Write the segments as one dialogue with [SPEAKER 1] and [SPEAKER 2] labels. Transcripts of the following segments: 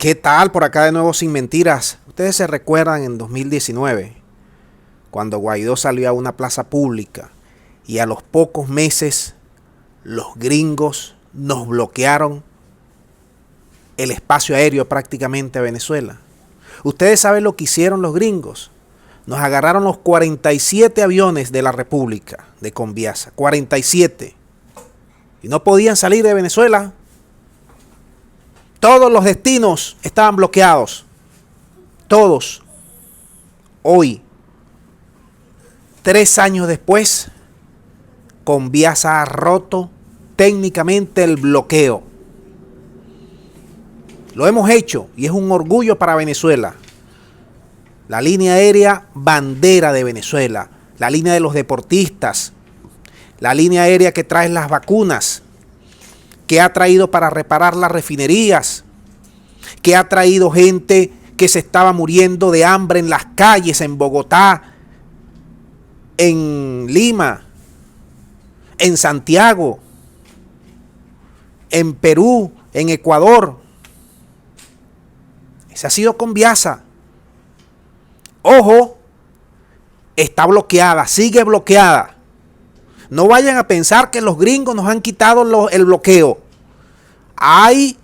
[SPEAKER 1] ¿Qué tal? Por acá de nuevo sin mentiras. Ustedes se recuerdan en 2019, cuando Guaidó salió a una plaza pública y a los pocos meses los gringos nos bloquearon el espacio aéreo prácticamente a Venezuela. Ustedes saben lo que hicieron los gringos. Nos agarraron los 47 aviones de la República de Conviasa, 47. Y no podían salir de Venezuela. Todos los destinos estaban bloqueados. Todos. Hoy, 3 años después, Conviasa ha roto técnicamente el bloqueo. Lo hemos hecho y es un orgullo para Venezuela. La línea aérea bandera de Venezuela, la línea de los deportistas, la línea aérea que trae las vacunas, que ha traído para reparar las refinerías, que ha traído gente que se estaba muriendo de hambre en las calles, en Bogotá, en Lima, en Santiago, en Perú, en Ecuador. Ese ha sido Conviasa. Ojo, está bloqueada, sigue bloqueada. No vayan a pensar que los gringos nos han quitado el bloqueo. Hay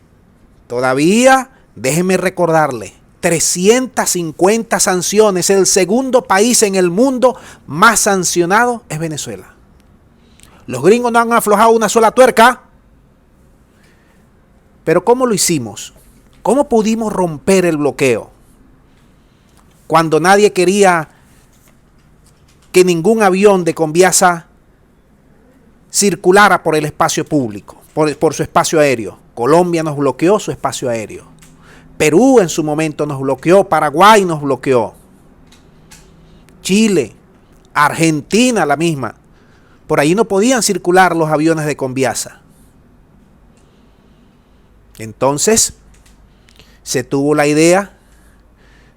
[SPEAKER 1] todavía, déjenme recordarles, 350 sanciones. El segundo país en el mundo más sancionado es Venezuela. Los gringos no han aflojado una sola tuerca. Pero ¿cómo lo hicimos? ¿Cómo pudimos romper el bloqueo? Cuando nadie quería que ningún avión de Conviasa circulara por el espacio público, por su espacio aéreo. Colombia nos bloqueó su espacio aéreo. Perú en su momento nos bloqueó, Paraguay nos bloqueó. Chile, Argentina la misma. Por ahí no podían circular los aviones de Conviasa. Entonces, se tuvo la idea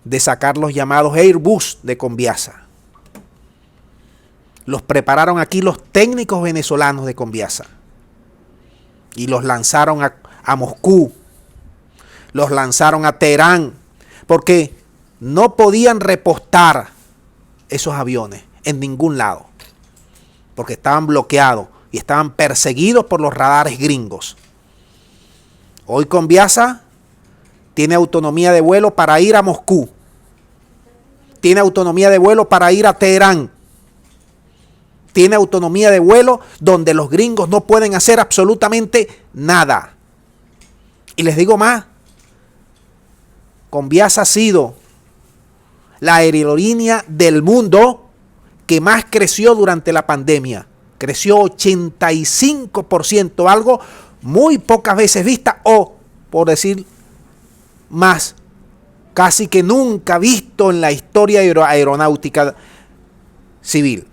[SPEAKER 1] de sacar los llamados Airbus de Conviasa. Los prepararon aquí los técnicos venezolanos de Conviasa y los lanzaron a Moscú, los lanzaron a Teherán, porque no podían repostar esos aviones en ningún lado, porque estaban bloqueados y estaban perseguidos por los radares gringos. Hoy Conviasa tiene autonomía de vuelo para ir a Moscú, tiene autonomía de vuelo para ir a Teherán, tiene autonomía de vuelo donde los gringos no pueden hacer absolutamente nada. Y les digo más, Conviasa ha sido la aerolínea del mundo que más creció durante la pandemia. Creció 85%, algo muy pocas veces vista, o por decir más, casi que nunca visto en la historia aeronáutica civil.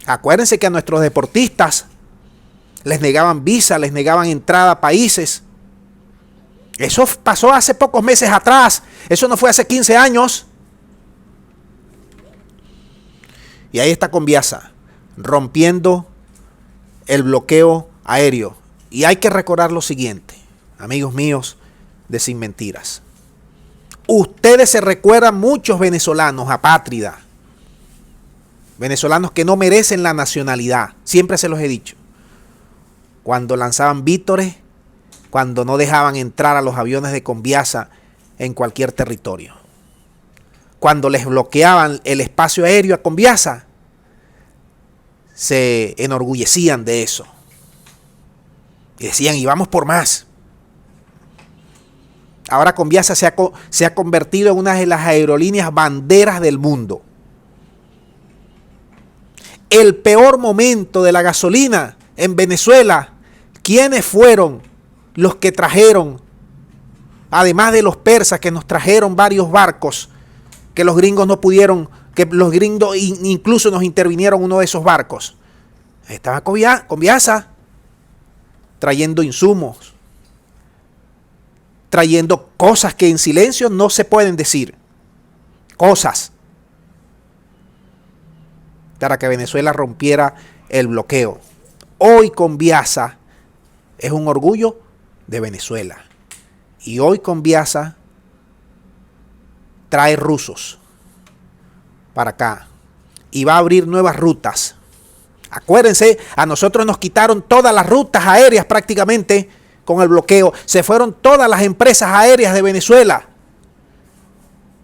[SPEAKER 1] Acuérdense que a nuestros deportistas les negaban visa, les negaban entrada a países. Eso pasó hace pocos meses atrás. Eso no fue hace 15 años. Y ahí está Conviasa, rompiendo el bloqueo aéreo. Y hay que recordar lo siguiente, amigos míos de Sin Mentiras. Ustedes se recuerdan, muchos venezolanos apátridas, venezolanos que no merecen la nacionalidad, siempre se los he dicho, cuando lanzaban vítores, cuando no dejaban entrar a los aviones de Conviasa en cualquier territorio, cuando les bloqueaban el espacio aéreo a Conviasa, se enorgullecían de eso y decían, y vamos por más. Ahora Conviasa se ha convertido en una de las aerolíneas banderas del mundo. El peor momento de la gasolina en Venezuela, ¿quiénes fueron los que trajeron, además de los persas que nos trajeron varios barcos, que los gringos no pudieron, que los gringos incluso nos intervinieron uno de esos barcos? Estaba Conviasa trayendo insumos, trayendo cosas que en silencio no se pueden decir, cosas para que Venezuela rompiera el bloqueo. Hoy Conviasa es un orgullo de Venezuela. Y hoy Conviasa trae rusos para acá y va a abrir nuevas rutas. Acuérdense, a nosotros nos quitaron todas las rutas aéreas prácticamente con el bloqueo. Se fueron todas las empresas aéreas de Venezuela.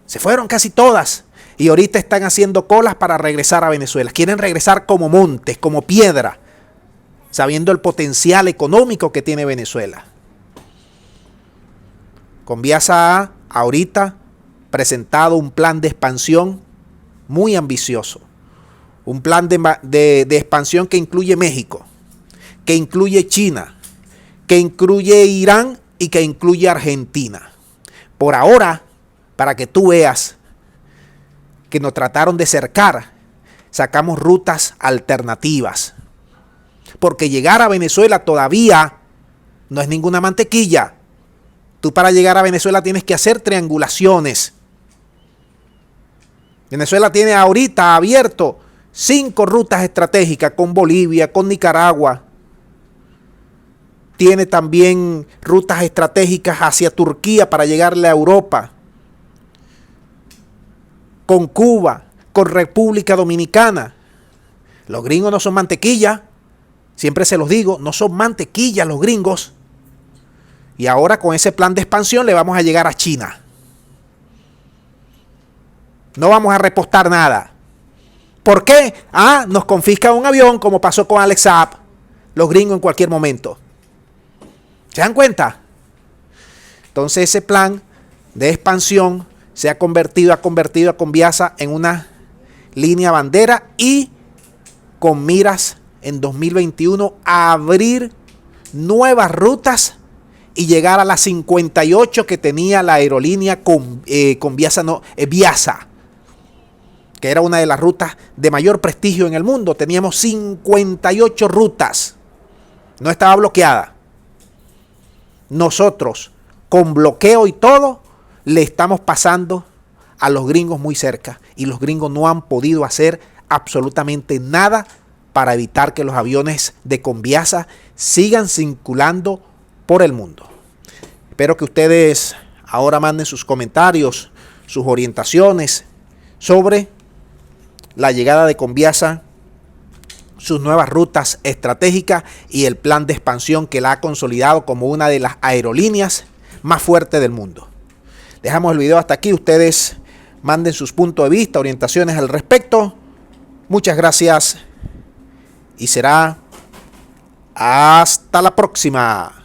[SPEAKER 1] Se fueron casi todas. Y ahorita están haciendo colas para regresar a Venezuela. Quieren regresar como montes, como piedra, sabiendo el potencial económico que tiene Venezuela. Conviasa ha ahorita presentado un plan de expansión muy ambicioso. Un plan de expansión que incluye México, que incluye China, que incluye Irán y que incluye Argentina. Por ahora, para que tú veas que nos trataron de cercar, sacamos rutas alternativas. Porque llegar a Venezuela todavía no es ninguna mantequilla. Tú para llegar a Venezuela tienes que hacer triangulaciones. Venezuela tiene ahorita abierto 5 rutas estratégicas con Bolivia, con Nicaragua. Tiene también rutas estratégicas hacia Turquía para llegarle a Europa. Con Cuba, con República Dominicana. Los gringos no son mantequilla. Siempre se los digo, no son mantequilla los gringos. Y ahora con ese plan de expansión le vamos a llegar a China. No vamos a repostar nada. ¿Por qué? Nos confiscan un avión como pasó con Alex Saab. Los gringos en cualquier momento. ¿Se dan cuenta? Entonces ese plan de expansión ha convertido a Conviasa en una línea bandera y con miras en 2021 a abrir nuevas rutas y llegar a las 58 que tenía la aerolínea Viasa, que era una de las rutas de mayor prestigio en el mundo. Teníamos 58 rutas. No estaba bloqueada. Nosotros, con bloqueo y todo, le estamos pasando a los gringos muy cerca. Y los gringos no han podido hacer absolutamente nada para evitar que los aviones de Conviasa sigan circulando por el mundo. Espero que ustedes ahora manden sus comentarios, sus orientaciones sobre la llegada de Conviasa, sus nuevas rutas estratégicas y el plan de expansión que la ha consolidado como una de las aerolíneas más fuertes del mundo. Dejamos el video hasta aquí. Ustedes manden sus puntos de vista, orientaciones al respecto. Muchas gracias y será hasta la próxima.